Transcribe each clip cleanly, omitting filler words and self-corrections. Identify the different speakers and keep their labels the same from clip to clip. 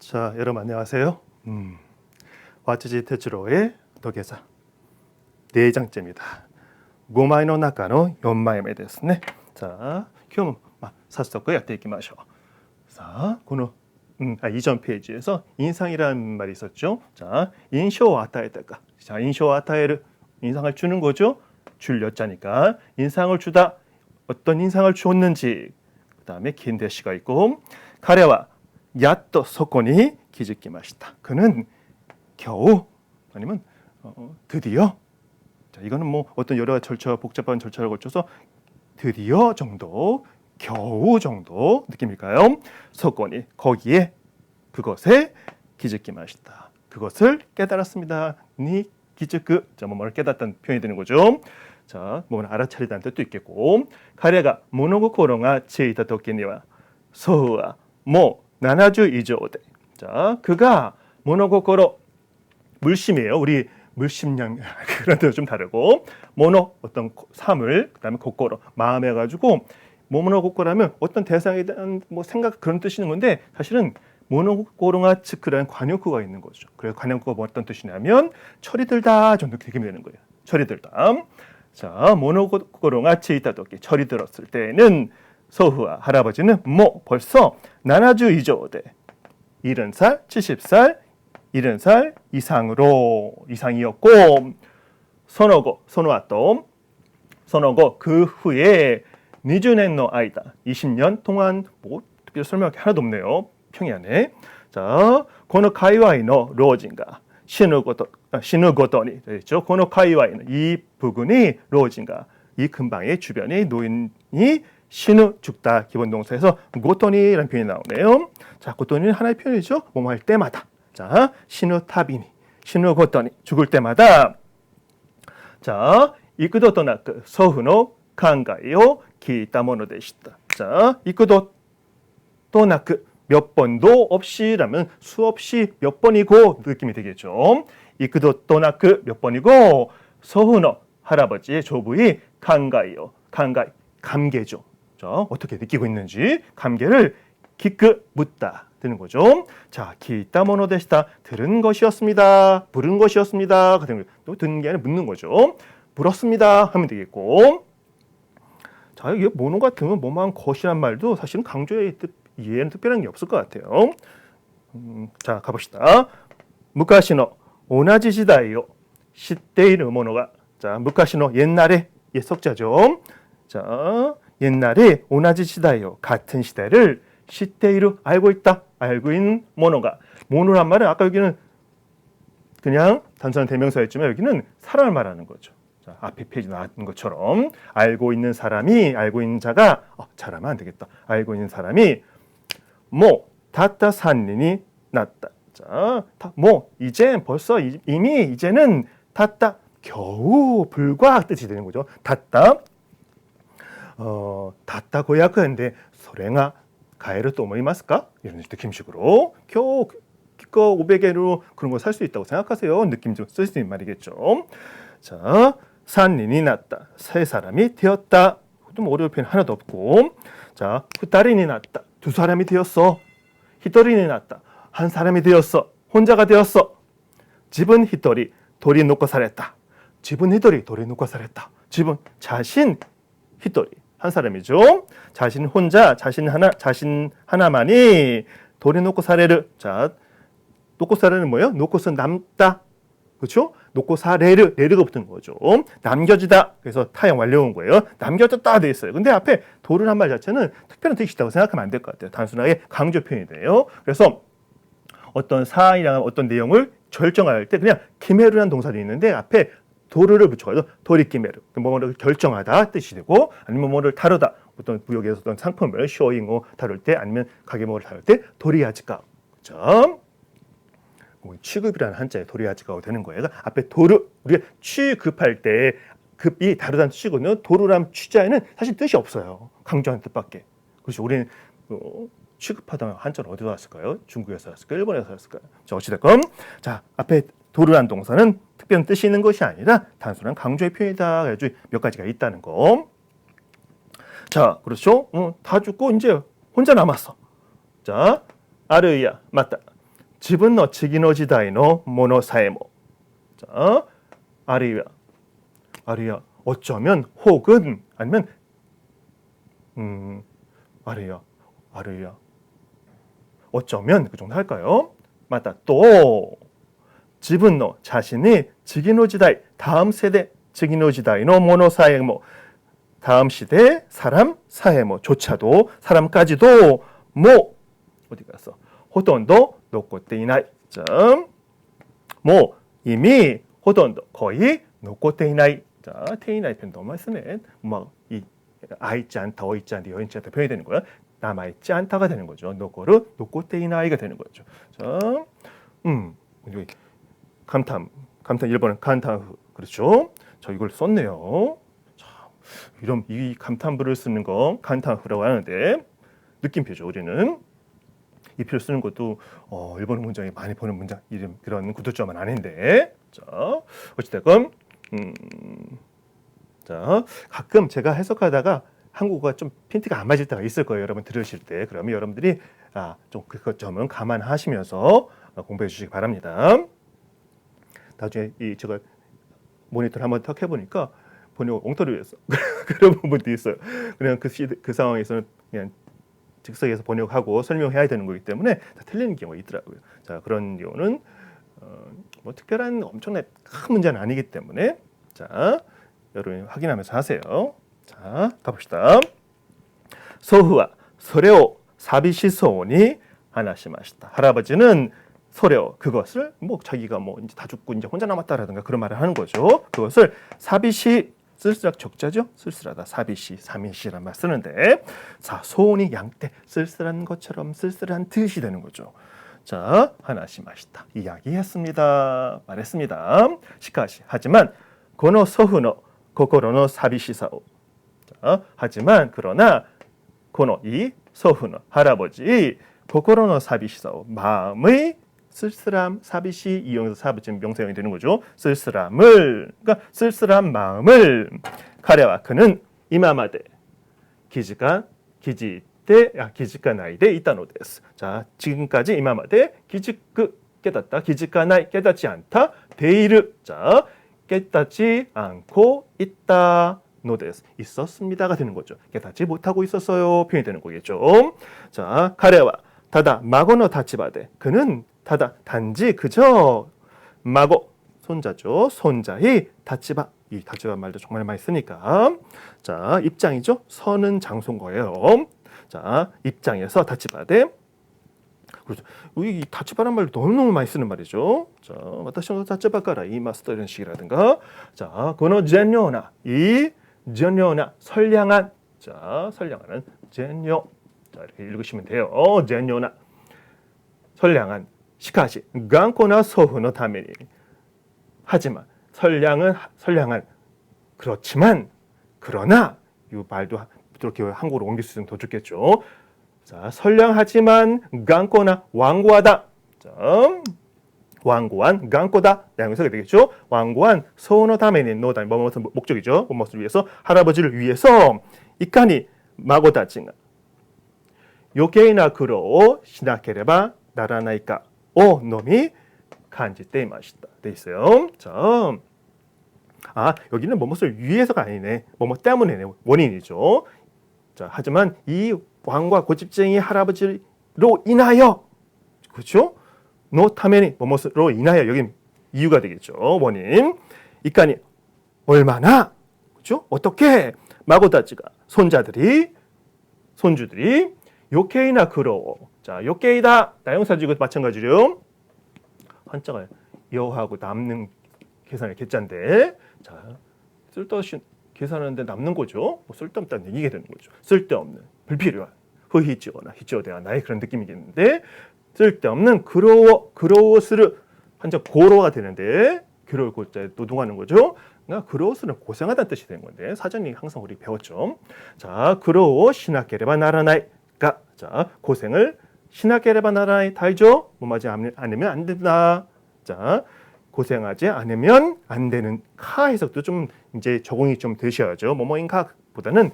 Speaker 1: 자, 여러분 안녕하세요. 와츠지 테츠로의 도계사 4장째입니다. 5枚の中の4枚目ですね。자, 今日も早速やっていきましょう。자, この이전 페이지에서 인상이라는 말이 있었죠. 자, 인상을 与えたか. 자, 인상을 与える. 인상을 주는 거죠. 줄 여자니까 인상을 주다. 어떤 인상을 주었는지. 그다음에 긴 대시가 있고, 彼はやっとそこに気づきました. 그는 겨우 아니면 드디어. 자, 이거는 뭐 어떤 여러 절차, 복잡한 절차를 거쳐서 드디어 정도, 겨우 정도 느낌일까요? そこに 거기에 그것에 기즈키마시다. 그것을 깨달았습니다. 니 기즈크. 자, 뭐를 깨닫다는 표현이 되는 거죠. 자, 뭐 알아차리다는 뜻도 있겠고, 彼が物心がついた時には祖父はもう70以上で. 자, 그가 모노고코로 물심이에요. 우리 물심량 그런 데도 좀 다르고, 모노 어떤 사물, 그다음에 고코로 마음에 가지고 모노고코라면 어떤 대상에 대한 뭐 생각 그런 뜻이는 건데, 사실은 모노고코로가 츠크라는 관용구가 있는 거죠. 그래서 관용구가 뭐 어떤 뜻이냐면 철이 들다 정도 느낌이 되는 거예요. 철이 들다. 자, 모노고코로가 츠이타도키, 철이 들었을 때는 소후와 할아버지는 뭐 벌써 70 以上돼. 70살, 70살, 70살 이상이었고, 소노고 그 후에 20년의 아이다. 20년 동안 뭐 특별히 설명할 게 하나도 없네요. 평이하네. 자, この界隈の老人が死ぬごとに되어 있죠. この界隈の이 부근이 로진가, 이 근방의 주변의 노인이 신우 죽다 기본 동사에서 고토니라는 표현이 나오네요. 자, 고토니는 하나의 표현이죠. 뭐뭐 할 때마다. 자, 신우 타비니, 신우 고토니, 죽을 때마다. 자, 이쿠도 토나크 소후의 간가이を聞いたものでした. 자, 이쿠도 토나크 몇 번도 없이라면 수없이 몇 번이고 느낌이 되겠죠. 이쿠도 토나크 몇 번이고, 소후의 할아버지의 조부의 간가이요. 간가이, 감개죠. 자, 어떻게 느끼고 있는지 감개를 기크 묻다 되는 거죠. 자, 기타 모노데시다, 들은 것이었습니다. 부른 것이었습니다. 같은 거. 또 듣는 게 아니라 묻는 거죠. 물었습니다 하면 되겠고. 자, 이게 모노 같으면 뭐만 것이란 말도 사실은 강조의 뜻, 이해는 특별한 게 없을 것 같아요. 자, 가봅시다. 무카시노 오나지 시다이요 시테이르 모노가. 자, 무카시노 옛날에, 옛석자죠. 자, 옛날에 오나지 시다이요 같은 시대를 시테이르 알고 있다, 알고 있는 모노가. 모노란 말은 아까 여기는 그냥 단순한 대명사였지만 여기는 사람을 말하는 거죠. 자, 앞에 페이지 나왔던 것처럼 알고 있는 사람이, 알고 있는 자가, 잘하면 안 되겠다. 알고 있는 사람이 뭐 다타 산린이 났다. 자, 뭐 이제 벌써 이미 이제는 다타, 겨우, 불과 뜻이 되는 거죠. 다타. 다타 고약한데 소래가 가에를 또思いますか? 이런 느낌식으로 겨우 기껏 500엔으로 그런 거 살 수 있다고 생각하세요. 느낌 좀 쓸 수 있는 말이겠죠. 자, 산린이 났다. 세 사람이 되었다. 좀 어려운 표현 하나도 없고. 자, 후다린이 났다. 두 사람이 되었어. 히토리니 났다. 한 사람이 되었어. 혼자가 되었어. 집은 히토리, 도리 놓고 살았다. 집은 히토리, 도리 놓고 살았다. 집은 자신 히토리, 한 사람이죠. 자신 혼자, 자신 하나만이 도리 놓고 사레르. 자, 놓고 사레는 뭐예요? 놓고서 남다. 그렇죠? 놓고 사레르, 레르가 붙은 거죠. 남겨지다. 그래서 타형 완료한 거예요. 남겨졌다 돼 있어요. 근데 앞에 도를 한 말 자체는 특별한 뜻이 있다고 생각하면 안 될 것 같아요. 단순하게 강조 표현이 돼요. 그래서 어떤 사안이랑 어떤 내용을 결정할 때 그냥 기메르라는 동사도 있는데 앞에 도르를 붙여가지고 도리기메르, 뭐를 결정하다 뜻이 되고, 아니면 뭐를 다루다, 어떤 구역에서 어떤 상품을 쇼잉 다룰 때, 아니면 가게 뭐를 다룰 때 도리아지가. 그렇죠? 취급이라는 한자에 도리아지가가 되는 거예요. 그러니까 앞에 도르, 우리가 취급할 때 급이 다르다는 뜻이거든요. 도르람 취자에는 사실 뜻이 없어요. 강조하는 뜻밖에. 그렇죠. 우리는 취급하다 한자는 어디서 왔을까요? 중국에서 왔을까요? 일본에서 왔을까요? 자, 어찌됐건. 자, 앞에 도르란 동사는 특별한 뜻이 있는 것이 아니라 단순한 강조의 표현이다. 그래가지고 몇 가지가 있다는 거. 자, 그렇죠? 다 죽고 이제 혼자 남았어. 자, 아르이야, 맞다. 自分の次の時代のものさえも 자,あるいは 어쩌면 혹은 아니면 あるいは 어쩌면 그 정도 할까요? 맞다. 또 自分の 자신이 次の時代 다음 세대 次の時代のものさえも 다음 시대 사람 사회 뭐 조차도 사람까지도 뭐 어디 갔어? ほとんど残っていない. 뭐 이미 ほとんど 거의 残っていない. 자, ていない 표현 너무 많이 쓰네. 이 아있지 않다, 어있지 않다, 여있지 않다 표현이 되는 거야. 남아있지 않다가 되는 거죠. 残っていない가 되는 거죠. 자, 감탄 1번은 감탄 그렇죠? 저 이걸 썼네요. 이런 이 감탄부를 쓰는 거 감탄후라고 하는데 느낌표죠. 우리는 이 표를 쓰는 것도 일본어 문장에 많이 보는 문장 이름 그런 구두점은 아닌데 자 어찌됐건 자 가끔 제가 해석하다가 한국어가 좀 핀트가 안 맞을 때가 있을 거예요. 여러분 들으실 때 그러면 여러분들이 좀 그것 점은 감안하시면서 공부해 주시기 바랍니다. 나중에 이 제가 모니터를 한번 탁 해보니까 번역 엉터리를 했어. 그런 부분도 있어요. 그냥 그 상황에서는 그냥 즉석에서 번역하고 설명해야 되는 거기 때문에 다 틀리는 경우가 있더라고요. 자 그런 경우는 뭐 특별한 엄청난 큰 문제는 아니기 때문에 자 여러분이 확인하면서 하세요. 자 가봅시다. 소후와 소레오 사비시소니 하나시마시다. 할아버지는 소레오 그것을 뭐 자기가 뭐 이제 다 죽고 이제 혼자 남았다라든가 그런 말을 하는 거죠. 그것을 사비시 쓸쓸하게 적자죠. 쓸쓸하다. 사비시, 삼인시란 말 쓰는데 자 소원이 양떼 쓸쓸한 것처럼 쓸쓸한 뜻이 되는 거죠. 자 하나씩 마시다. 이야기했습니다. 말했습니다. 시카시 하지만 고노 소후노 고코로노 사비시사오. 자 하지만 그러나 고노 이 소후노 할아버지 고코로노 사비시사오 마음의 쓸쓸함, 사비시 이용해서 사비 지금 명사형이 되는 거죠. 쓸쓸함을, 그러니까 쓸쓸한 마음을 가레와 그는 이마마데 기지가 나이데 있다노데스. 자, 지금까지 이마마데 기지그 깨닫다, 기지가 나이 깨닫지 않다, 데이르 자 깨닫지 않고 있다. 노데스 있었습니다가 되는 거죠. 깨닫지 못하고 있었어요. 표현이 되는 거겠죠. 자, 가레와 다다 마고노 다치바데 그는 단지 그저 마고 손자죠. 손자의 다치바 이 다치바 말도 정말 많이 쓰니까 자 입장이죠. 서는 장소인 거예요. 자 입장에서 다치바데 그렇죠. 이 다치바란 말도 너무너무 많이 쓰는 말이죠. 자 와타시노 다치바카라 이마스터 이런 식이라든가 자 고노 젠요나 이 젠요나 선량한 자 선량한 젠요 자 이렇게 읽으시면 돼요. 젠요나 선량한 시카시 강코나 소후의ために 하지만 선량한 그렇지만 그러나 이 말도 이렇게 한국어로 옮길 수 있으면 더 좋겠죠. 자 선량하지만 강코나 완고하다. 자 완고한 강코다 양해석이 되겠죠. 완고한 소의ために 노다 뭐뭐의 목적이죠. 뭐뭐를 위해서 할아버지를 위해서 이까니 마고다치가 요케이나苦労を しなければならないか오 놈이 간지때 마시다 돼 있어요. 자, 여기는 뭐뭇을 위해서가 아니네. 뭐뭐 때문에 원인이죠. 자, 하지만 이 왕과 고집쟁이 할아버지로 인하여 그렇죠? 노 타메니 뭐뭇으로 인하여 여긴 이유가 되겠죠. 원인. 이까니 얼마나 그렇죠? 어떻게 마고다치가 손주들이 요케이나苦労 자, 요케이다 나용사지고 마찬가지로 한자가 여하고 남는 계산의 계자인데 자 쓸데없이 계산하는데 남는 거죠. 뭐 쓸데없다는 얘기가 되는 거죠. 쓸데없는 불필요한 후히지거나 히지오대가 나의 그런 느낌이겠는데 쓸데없는 그로우스를 한자 고로가 되는데 그로울 고자에 노동하는 거죠. 그러니까 그로우스는 고생하다는 뜻이 되는 건데 사전이 항상 우리 배웠죠. 자 그로우 시나케레바 나라나이가 자 고생을 시나케레바 나라나이 달죠. 뭐하지 않으면 안 된다. 자 고생하지 않으면 안 되는 카 해석도 좀 이제 적응이 좀 되셔야죠. 뭐뭐인가 보다는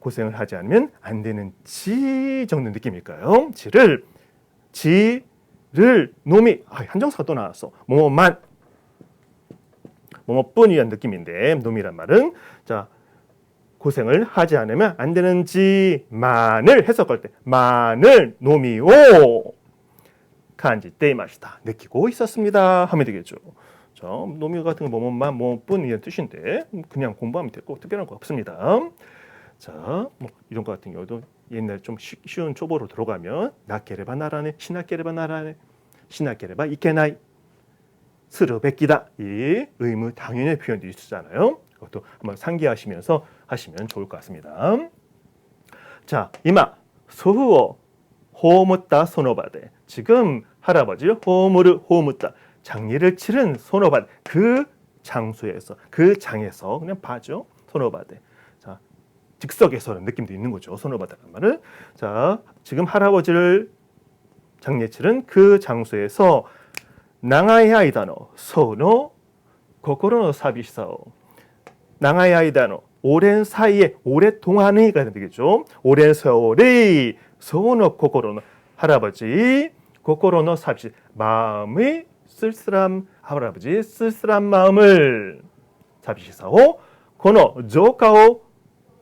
Speaker 1: 고생을 하지 않으면 안 되는 지 정도 느낌일까요? 지를 놈이 한정사가 또 나왔어. 뭐뭐만 뭐뭐뿐이란 느낌인데 놈이란 말은 자 고생을 하지 않으면 안 되는지만을 해석할 때 만을 놈이오 간지 때이마시다 느끼고 있었습니다 하면 되겠죠. 자, 놈이 같은 거 뭐뭐만 뭐뿐 이런 뜻인데 그냥 공부하면 되고 특별한 거 없습니다. 자, 뭐 이런 거 같은 경우도 옛날 좀 쉬운 초보로 들어가면 나케레바 나라네 시나케레바 나라네 시나케레바 이케나이 스르베끼다 이 의무 당연의 표현도 있잖아요. 그것도 한번 상기하시면서 하시면 좋을 것 같습니다. 자, 이마 소후오 호무다 소노바데 지금 할아버지를 호무다 장례를 치른 소노바데 그 장소에서 그 장에서 그냥 봐죠. 소노바데 자 즉석에서는 느낌도 있는 거죠. 소노바다라는 말은 자 지금 할아버지를 장례 치른 그 장소에서 나가이 아이다노 소노 고코로노 사비시사오 나가이 아이다노 오랜 사이에 오랫동안이가 되겠죠. 오랜 세월의 소노 고코로노 할아버지 고코로노 사비시 마음의 쓸쓸함 할아버지 쓸쓸한 마음을 사비시사오 고노 조카오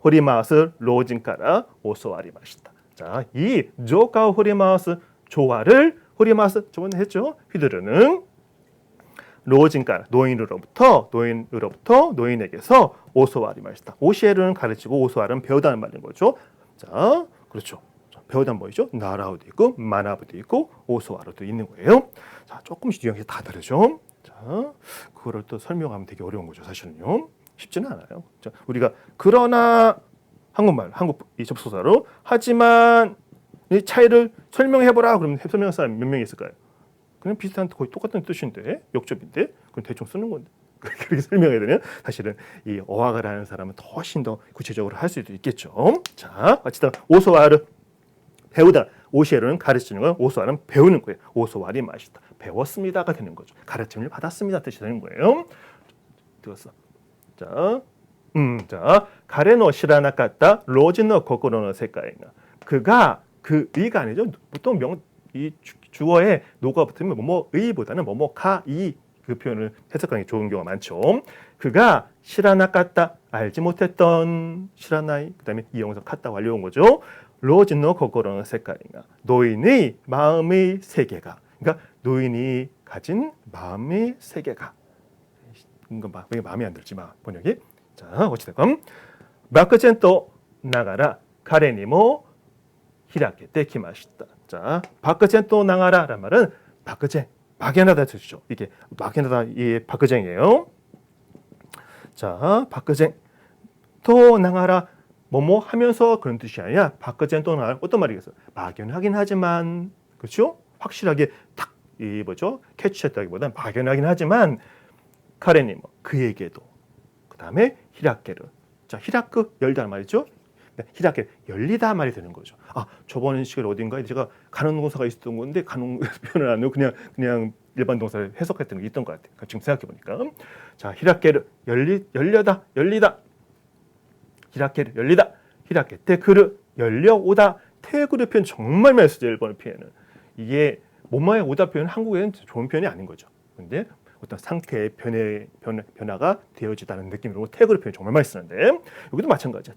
Speaker 1: 호리마스 로진카라 오소아리마시다. 자, 이 조카오 호리마스 조화를 호리마스 저번에 했죠. 휘두르는 로진카 노인으로부터 노인에게서 오소아리마시다. 오시에르는 가르치고 오소아르는 배우다는 말인 거죠. 자, 그렇죠. 배우다는 뭐죠? 나라우도 있고 마나부도 있고 오소아르도 있는 거예요. 자, 조금씩 뉘앙스 다 다르죠. 자, 그거를 또 설명하면 되게 어려운 거죠. 사실은요. 쉽지는 않아요. 자, 우리가 그러나 한국말, 한국 이 접속사로 하지만 이 차이를 설명해보라 그러면 설명할 사람 몇 명 있을까요? 그냥 비슷한 거의 똑같은 뜻인데 역접인데 그럼 대충 쓰는 건데 그렇게 설명해야 되면 사실은 이 어학을 하는 사람은 훨씬 더 구체적으로 할 수도 있겠죠. 자, 어쨌든 오소아르 배우다 오시에르는 가르치는 건 오소아르는 배우는 거예요. 오소아리 마시다 배웠습니다가 되는 거죠. 가르침을 받았습니다 뜻이 되는 거예요. 들었어. 자, 가레노 시라나카타 로진노 코코로노 세카이나 그가 그이가 아니죠. 보통 이 주어에 노가 붙으면 뭐뭐의보다는 뭐뭐카이 그 표현을 해석하는 게 좋은 경우가 많죠. 그가 시라나카타 알지 못했던 시라나이 그다음에 이용해서 카타 완료한 거죠. 로진노 코코로노 세카이나 노인의 마음의 세계가 그러니까 노인이 가진 마음의 세계가 이건 왜 마음에 안 들지 번역이 자 어찌됐건 바크첸토 나가라 카레니모 히라케테 키마시다. 자, 바크첸토 나가라란 말은 바크첸 막연하다 뜻이죠. 이게 막연하다 이 바크쟁이에요. 자, 바크쟁 또 나가라 뭐뭐 하면서 그런 뜻이 아니라 바크쟁 또 나가라 어떤 말이겠어요? 막연하긴 하지만 그렇죠? 확실하게 탁 이 뭐죠? 캐치했다기보다는 막연하긴 하지만 카레님 그에게도 그 다음에 히라케르 자 히라크 열다는 말이죠. 히라케 열리다 말이 되는 거죠. 아 저번 시간에 어딘가에 제가 가능 동사가 있었던 건데 가능 표현을 안 하고 그냥 일반 동사를 해석했던 게 있던 것 같아요. 지금 생각해 보니까 자 히라케르 열리다 히라케르 열리다 히라케 테크르 열려오다 테크르 표현 정말 많이 쓰죠. 일본어 표현은 이게 뭐뭐에 오다 표현 한국에는 좋은 표현이 아닌 거죠. 근데 어떤 상태의 변화가 되어지다는 느낌으로 테크르 표현 정말 많이 쓰는데 여기도 마찬가지야.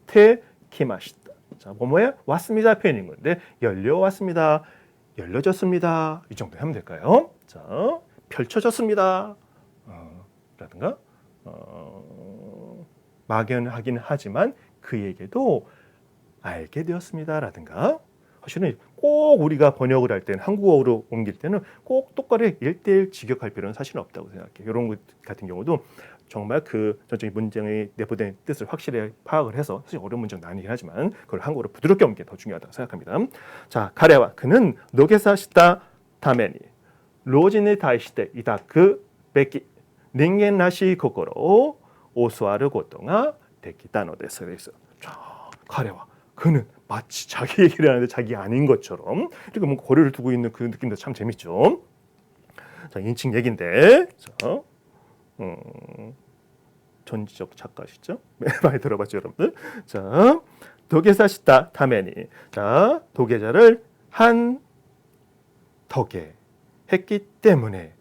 Speaker 1: 키마시다. 자, 뭐뭐에 왔습니다 표현인 건데 열려왔습니다. 열려졌습니다. 이 정도 하면 될까요? 자, 펼쳐졌습니다. 라든가 막연하긴 하지만 그에게도 알게 되었습니다. 라든가 사실은 꼭 우리가 번역을 할 때는 한국어로 옮길 때는 꼭 똑바로 1:1 직역할 필요는 사실은 없다고 생각해요. 이런 것 같은 경우도 정말 그 전적인 문장의 내포된 뜻을 확실히 파악을 해서 사실 어려운 문장은 아니긴 하지만 그걸 한국어로 부드럽게 옮기는 게 더 중요하다고 생각합니다. 자, 가레와 그는 노게사시다 타메니 로진에 다이시테 이다크 베키 닝겐 나시 코코로 오스와르 고토가 데키타노 데스. 자, 가레와 그는 마치 자기 얘기를 하는데 자기 아닌 것처럼 이렇게 뭔가 거리를 두고 있는 그 느낌도 참 재밌죠. 자, 인칭 얘기인데 자, 전지적 작가시죠? 많이 들어봤죠, 여러분들? 자, 도게사시다 타메니. 자, 도계자를 한 덕에 했기 때문에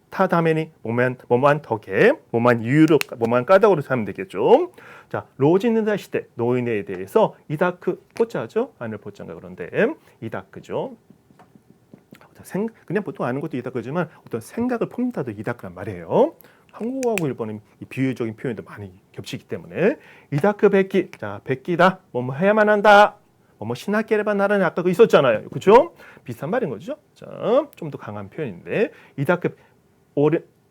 Speaker 1: 타다메니 뭐만 덕에 뭐만 이유로 뭐만 까닭으로 하면 되겠죠. 자, 로지는다 시대 노인에 대해서 이다크 포자죠. 하늘 포자인가 그런데 이다크죠. 그냥 보통 아는 것도 이다크지만 어떤 생각을 품다도 이다크란 말이에요. 한국어하고 일본은 이 비유적인 표현도 많이 겹치기 때문에 이다크 백기. 자, 백기다. 뭐뭐 해야만 한다. 뭐뭐 신학계레바 나라는 아까 그 있었잖아요. 그렇죠? 비슷한 말인 거죠. 자, 좀 더 강한 표현인데 이다크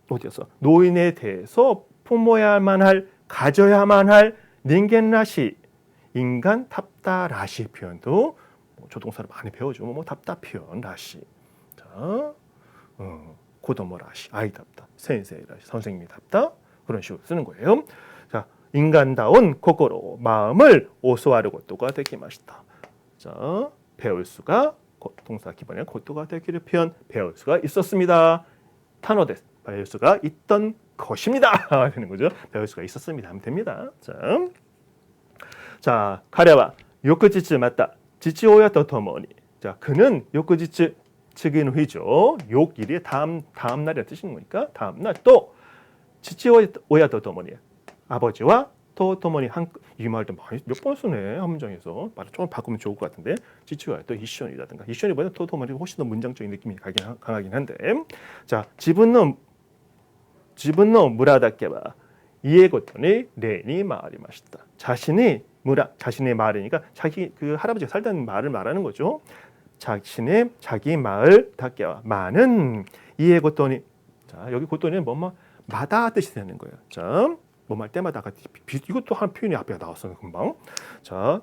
Speaker 1: 어디였어? 노인에 대해서 품어야만 할, 가져야만 할 닌겐라시, 인간 탑다라시 표현도 조동사로 많이 배워줘. 뭐 답다 표현 라시. 자, 고도모라시, 아이답다, 센세이라시, 선생님이답다 그런 식으로 쓰는 거예요. 자, 인간다운 고고로 마음을 오소하る 것도가 되기마시다. 자, 배울 수가 동사 기본에 것도가 되기를 표현 배울 수가 있었습니다. 타노데스 배울 수가 있던 것입니다. 되는 거죠. 배울 수가 있었습니다. 하면 됩니다. 자, 가랴와 요크지츠 맞다. 지치오야토 토모니. 자, 그는 요크지츠 측인 후이죠. 욕일이 다음 날이라 뜻인 거니까 다음 날 또 지치오야토 토모니. 아버지와 토모니 이 말도 많이 몇 번 쓰네. 한 문장에서 말을 조금 바꾸면 좋을 것 같은데 지치오야토 이쇼니라든가 이쇼니보다 토모니 훨씬 더 문장적인 느낌이 강하긴 한데 자, 지분노 무라다케와 이해고토니 레니 말이마시다. 자신의 마을이니까 자기 그 할아버지가 살던 마을을 말하는 거죠. 자기 마을 다케와 많은 이해고토니. 자, 여기 고토니는 마다 뜻이 되는 거예요. 자, 뭐 할 때마다 이것도 한 표현이 앞에 나왔어요. 금방. 자,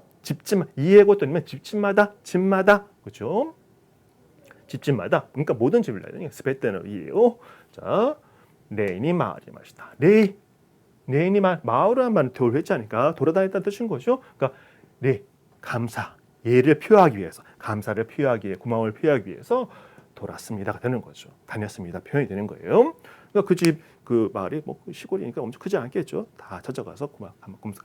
Speaker 1: 이해고토니면 집집마다 그렇죠? 집집마다 그러니까 모든 집을 나요. 스페테노 이에요. 자, 레인이 마을이마시다. 레인이 마을이란 말은 돌회자니까 돌아다녔다는 뜻인 거죠. 그러니까 예를 표하기 위해서 감사를 표하기 위해 고마움을 표하기 위해서 돌았습니다가 되는 거죠. 다녔습니다 표현이 되는 거예요. 그러니까 그 마을이 뭐 시골이니까 엄청 크지 않겠죠. 다 찾아가서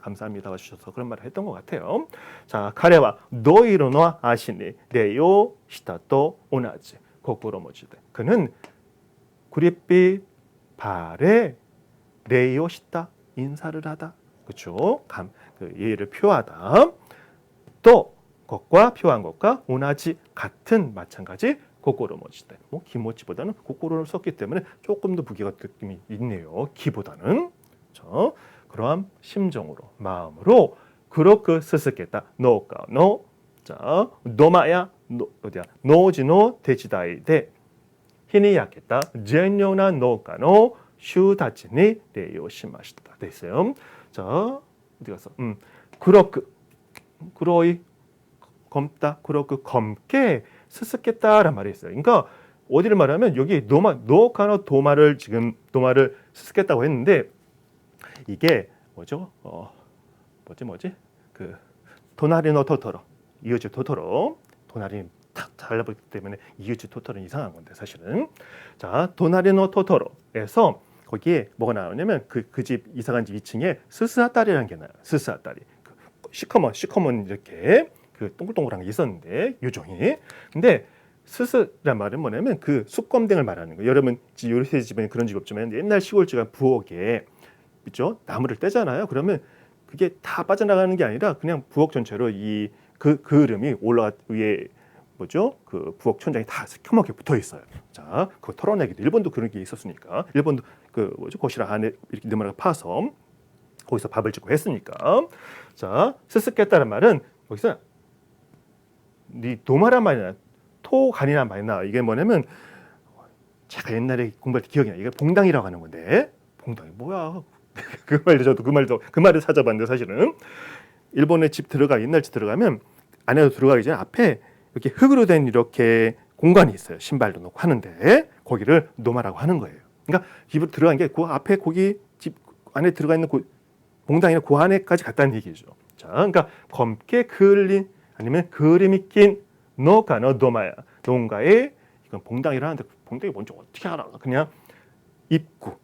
Speaker 1: 감사합니다 주셔서 그런 말을 했던 것 같아요. 자, 가레와 노이로노 아시니 레요 시타토 오나지 고꾸로 모지데. 그는 구릿빛 발에 레요 시타 인사를 하다. 그렇죠. 그 예의를 표하다. 또 것과 표한 것과 오나지 같은 마찬가지 고꼬로 모지대. 기모치보다는 고꼬로를 썼기 때문에 조금 더 무게가 느낌이 있네요. 기보다는. 그러한 심정으로 마음으로 그렇게 스스겠다. 노카노 자 노마야 노지노 대지다이데 힘이 약했다. 젠요나 노카노 슈다치니 레요시마시다. 됐어요. 자, 어디 갔어? 그로이 검다 그렇고 검게 스스겠다란 말이 있어요. 그러니까 어디를 말하면 여기 노카노 도마를 지금 도마를 스스겠다고 했는데 이게 뭐죠? 뭐지? 그 도나리노 토토로 이웃집 토토로 도나리 탁 잘라버리기 때문에 이웃집 토토로는 이상한 건데 사실은 자 도나리노 토토로에서 거기에 뭐가 나오냐면 그 집 이사간 집 2층에 스스아딸이라는 게 나와요. 스스아딸이 시커먼 이렇게 그 동글동글한 게 있었는데 유종이. 근데 스스란 말은 뭐냐면 그 숯검댕을 말하는 거예요. 여러분 요새 집에는 그런 집 없지만 옛날 시골집안 부엌에 있죠 나무를 떼잖아요. 그러면 그게 다 빠져나가는 게 아니라 그냥 부엌 전체로 그 그름이 올라가 위에 뭐죠? 그 부엌 천장이 다 새까맣게 붙어 있어요. 자, 그거 털어내기도 일본도 그런 게 있었으니까 일본도 그 뭐죠? 거실 안에 이렇게 너무나 파서 거기서 밥을 짓고 했으니까. 자, 스스깼다는 말은 여기서 도마란 말이나 토간이란 말이나 이게 뭐냐면 제가 옛날에 공부할 때 기억이 나. 이게 봉당이라고 하는 건데 봉당이 뭐야? 그 말을 찾아봤는데 사실은 일본의 집 옛날 집 들어가면 안에도 들어가기 전에 앞에 이렇게 흙으로 된 이렇게 공간이 있어요. 신발도 놓고 하는데 거기를 노마라고 하는 거예요. 그러니까 집으로 들어간 게 그 앞에 거기 집 안에 들어가 있는 봉당이나 그 안에까지 갔다는 얘기죠. 자, 그러니까 검게 그을린 아니면 그림이 낀 노카노 도마야. 농가에 이건 봉당이라 하는데 봉당이 뭔지 어떻게 알아? 그냥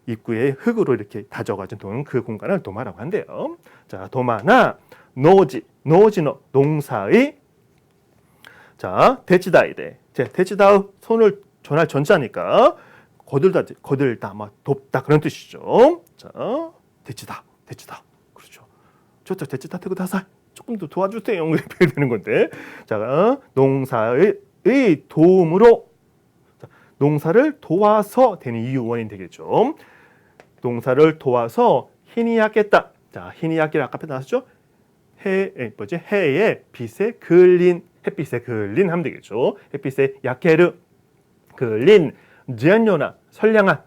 Speaker 1: 입구에 흙으로 이렇게 다져가진 도는 그 공간을 도마라고 한대요. 자, 도마나 노지노 농사의 자 대치다이데. 대치다의 손을 전할 전자니까 거들다, 막 돕다 그런 뜻이죠. 자, 대치다. 그렇죠. 저쪽 대치다 테고 다사. 조금 더 도와주세요. 이렇게 되는 건데. 자, 농사의 도움으로 농사를 도와서 되는 이유 원인 되겠죠. 농사를 도와서 힘이 약했다. 자, 힘이 약기를 아까 나왔죠. 해의 빛에 걸린, 햇빛에 걸린 하면 되겠죠. 햇빛에 약해를 걸린 제녀나 선량한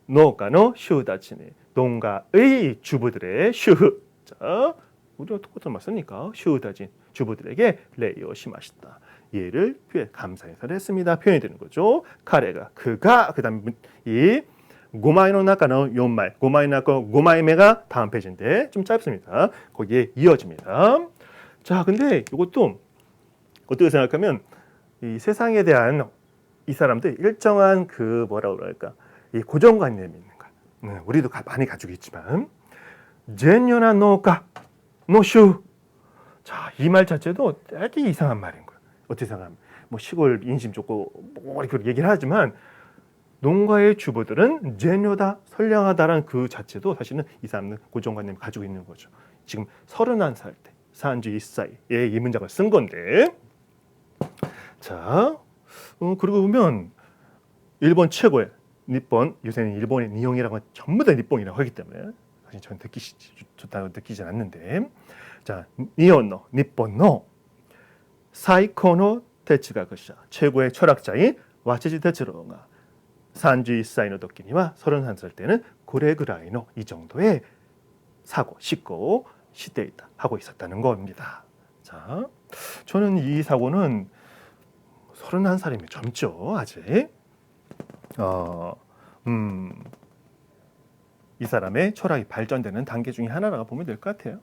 Speaker 1: 농가의 슈다치네. 농가의 주부들의 슈. 자, 우리가 똑같은 말 쓰니까 슈다진 주부들에게 레이오시마시다. 얘를 감사해서 했습니다. 표현이 되는 거죠. 카레가 그가 그다음 이 고마이노 나카의 연말 고마이 나카 고마이메가 다음 페이지인데 좀 짧습니다. 거기에 이어집니다. 자, 근데 이것도 어떻게 생각하면 이 세상에 대한 이 사람들 일정한 그 뭐라 그럴까 이 고정관념이 있는 거야. 우리도 많이 가지고 있지만 제녀나 노가 노슈. 자, 이 말 자체도 되게 이상한 말인 거야. 어떻게 생각하면 뭐 시골 인심 좋고 뭐 이렇게 얘기를 하지만 농가의 주부들은 제녀다 선량하다라는 그 자체도 사실은 이 사람은 고정관념을 가지고 있는 거죠. 지금 31살 때 31살에 이 문장을 쓴 건데 자 그리고 보면 일본 최고의 니폰 요새는 일본의 니용이라고 전부 다 니폰이라고 하기 때문에 사실 저는 좋다고 느끼진 않는데 자 니혼노 니폰노 사이코노哲学者 최고의 철학자인 와치지 테츠로가 31歳の時には 31살 때는 고래그라이노 이 정도의 사고, 씻고 시대 있다 하고 있었다는 겁니다. 자, 저는 이 사고는 31살이면 젊죠, 아직. 이 사람의 철학이 발전되는 단계 중에 하나라고 보면 될 것 같아요.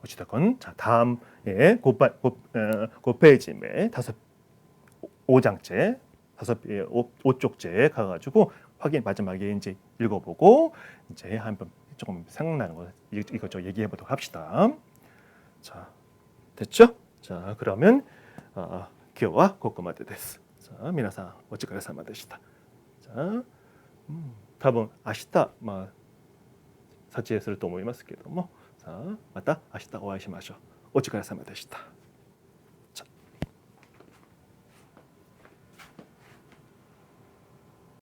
Speaker 1: 어찌됐건 자 다음 페이지에 5장째 5쪽째 가가지고 마지막에 이제 읽어보고 이제 한번 조금 생각나는 거 이것저것 얘기해 보도록 합시다. 자 됐죠? 자 그러면 今日はここまでです。さあ皆さんお疲れ様でした。じゃあ多分明日撮影すると思いますけども、さあまた明日お会いしましょう。お疲れ様でした。